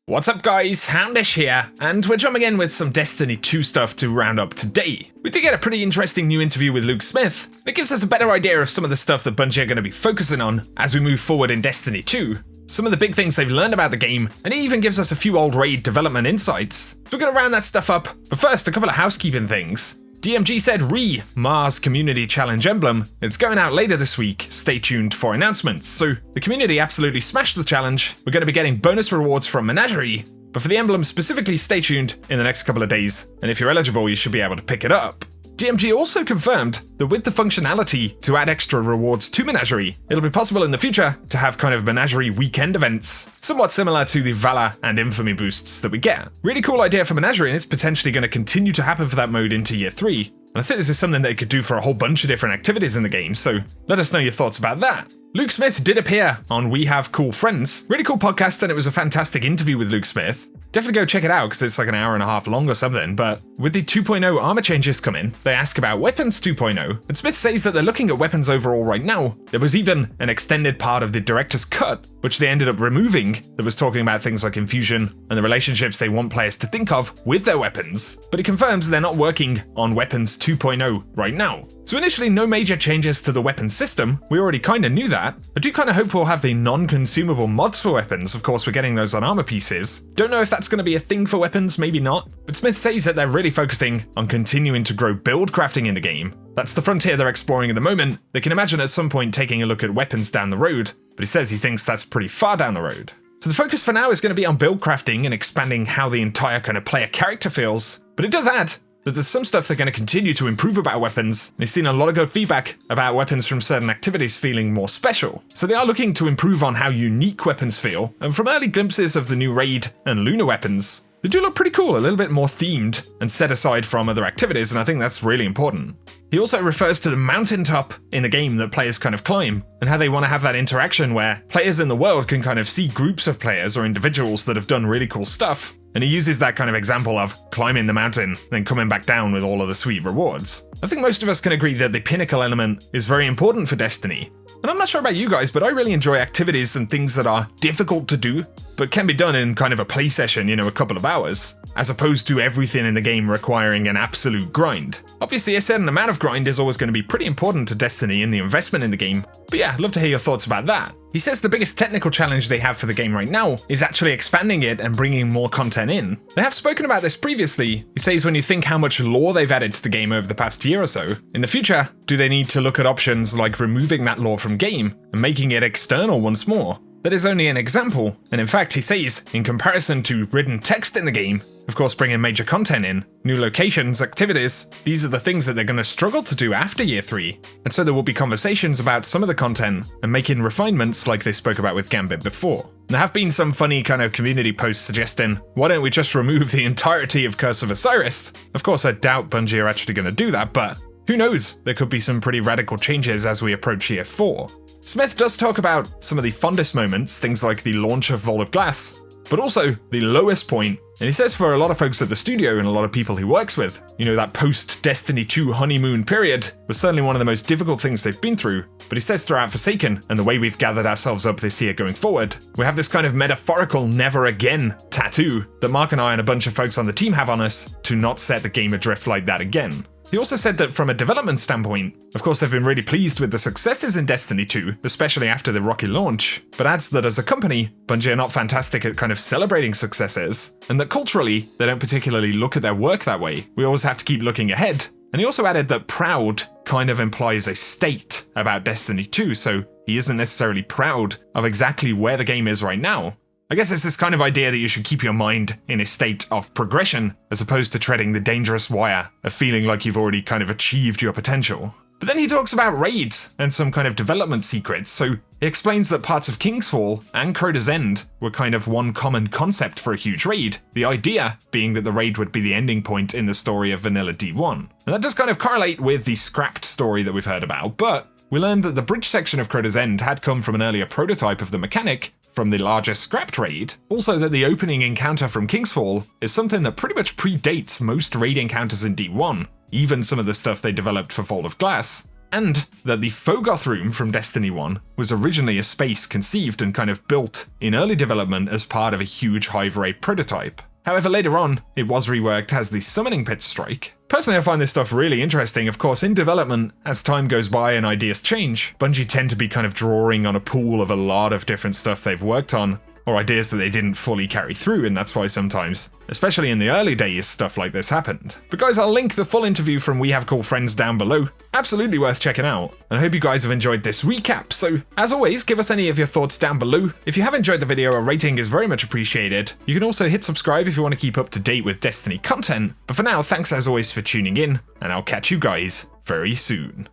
What's up guys, Houndish here, and we're jumping in with some Destiny 2 stuff to round up today. We did get a pretty interesting new interview with Luke Smith. It gives us a better idea of some of the stuff that Bungie are going to be focusing on as we move forward in Destiny 2. Some of the big things they've learned about the game, and it even gives us a few old raid development insights. So we're going to round that stuff up, but first a couple of housekeeping things. DMG said Mars Community Challenge emblem. It's going out later this week, stay tuned for announcements. So the community absolutely smashed the challenge. We're going to be getting bonus rewards from Menagerie, but for the emblem specifically, stay tuned in the next couple of days, and if you're eligible you should be able to pick it up. DMG also confirmed that with the functionality to add extra rewards to Menagerie, it'll be possible in the future to have kind of Menagerie weekend events, somewhat similar to the Valor and Infamy boosts that we get. Really cool idea for Menagerie, and it's potentially going to continue to happen for that mode into year 3. And I think this is something they could do for a whole bunch of different activities in the game, so let us know your thoughts about that. Luke Smith did appear on We Have Cool Friends. Really cool podcast, and it was a fantastic interview with Luke Smith. Definitely go check it out because it's like an hour and a half long or something, but with the 2.0 armor changes coming, they ask about weapons 2.0, and Smith says that they're looking at weapons overall right now. There was even an extended part of the director's cut, which they ended up removing, that was talking about things like infusion and the relationships they want players to think of with their weapons, but he confirms they're not working on weapons 2.0 right now. So initially no major changes to the weapon system, we already kinda knew that. I do kinda hope we'll have the non-consumable mods for weapons, of course we're getting those on armor pieces. Don't know if that's gonna be a thing for weapons, maybe not, but Smith says that they're really focusing on continuing to grow build crafting in the game. That's the frontier they're exploring at the moment. They can imagine at some point taking a look at weapons down the road, but he says he thinks that's pretty far down the road. So the focus for now is going to be on build crafting and expanding how the entire kind of player character feels, but it does add that there's some stuff they're going to continue to improve about weapons, and they've seen a lot of good feedback about weapons from certain activities feeling more special. So they are looking to improve on how unique weapons feel, and from early glimpses of the new raid and lunar weapons, they do look pretty cool, a little bit more themed and set aside from other activities, and I think that's really important. He also refers to the mountaintop in the game that players kind of climb, and how they want to have that interaction where players in the world can kind of see groups of players or individuals that have done really cool stuff, and he uses that kind of example of climbing the mountain, then coming back down with all of the sweet rewards. I think most of us can agree that the pinnacle element is very important for Destiny. And I'm not sure about you guys, but I really enjoy activities and things that are difficult to do, but can be done in kind of a play session, a couple of hours, as opposed to everything in the game requiring an absolute grind. Obviously, a certain amount of grind is always going to be pretty important to Destiny and the investment in the game, but yeah, I'd love to hear your thoughts about that. He says the biggest technical challenge they have for the game right now is actually expanding it and bringing more content in. They have spoken about this previously. He says when you think how much lore they've added to the game over the past year or so, in the future, do they need to look at options like removing that lore from game and making it external once more? That is only an example, and in fact he says, in comparison to written text in the game, of course bringing major content in, new locations, activities, these are the things that they're going to struggle to do after year 3, and so there will be conversations about some of the content and making refinements like they spoke about with Gambit before. And there have been some funny kind of community posts suggesting, why don't we just remove the entirety of Curse of Osiris? Of course I doubt Bungie are actually going to do that, but who knows, there could be some pretty radical changes as we approach year 4. Smith does talk about some of the fondest moments, things like the launch of Vault of Glass, but also the lowest point, and he says for a lot of folks at the studio and a lot of people he works with, that post-Destiny 2 honeymoon period was certainly one of the most difficult things they've been through, but he says throughout Forsaken and the way we've gathered ourselves up this year going forward, we have this kind of metaphorical never again tattoo that Mark and I and a bunch of folks on the team have on us to not set the game adrift like that again. He also said that from a development standpoint, of course they've been really pleased with the successes in Destiny 2, especially after the rocky launch, but adds that as a company, Bungie are not fantastic at kind of celebrating successes, and that culturally, they don't particularly look at their work that way. We always have to keep looking ahead. And he also added that proud kind of implies a state about Destiny 2, so he isn't necessarily proud of exactly where the game is right now. I guess it's this kind of idea that you should keep your mind in a state of progression, as opposed to treading the dangerous wire of feeling like you've already kind of achieved your potential. But then he talks about raids and some kind of development secrets, so he explains that parts of Kingsfall and Crota's End were kind of one common concept for a huge raid, the idea being that the raid would be the ending point in the story of Vanilla D1. And that does kind of correlate with the scrapped story that we've heard about, but we learned that the bridge section of Crota's End had come from an earlier prototype of the mechanic from the larger scrapped raid. Also that the opening encounter from Kingsfall is something that pretty much predates most raid encounters in D1, even some of the stuff they developed for Vault of Glass. and that the Fogoth room from Destiny 1 was originally a space conceived and kind of built in early development as part of a huge Hive Raid prototype. However, later on, it was reworked as the Summoning Pit Strike. Personally, I find this stuff really interesting. Of course, in development, as time goes by and ideas change, Bungie tend to be kind of drawing on a pool of a lot of different stuff they've worked on, or ideas that they didn't fully carry through, and that's why sometimes, especially in the early days, stuff like this happened. But guys, I'll link the full interview from We Have Cool Friends down below. Absolutely worth checking out, and I hope you guys have enjoyed this recap. So, as always, give us any of your thoughts down below. If you have enjoyed the video, a rating is very much appreciated. You can also hit subscribe if you want to keep up to date with Destiny content. But for now, thanks as always for tuning in, and I'll catch you guys very soon.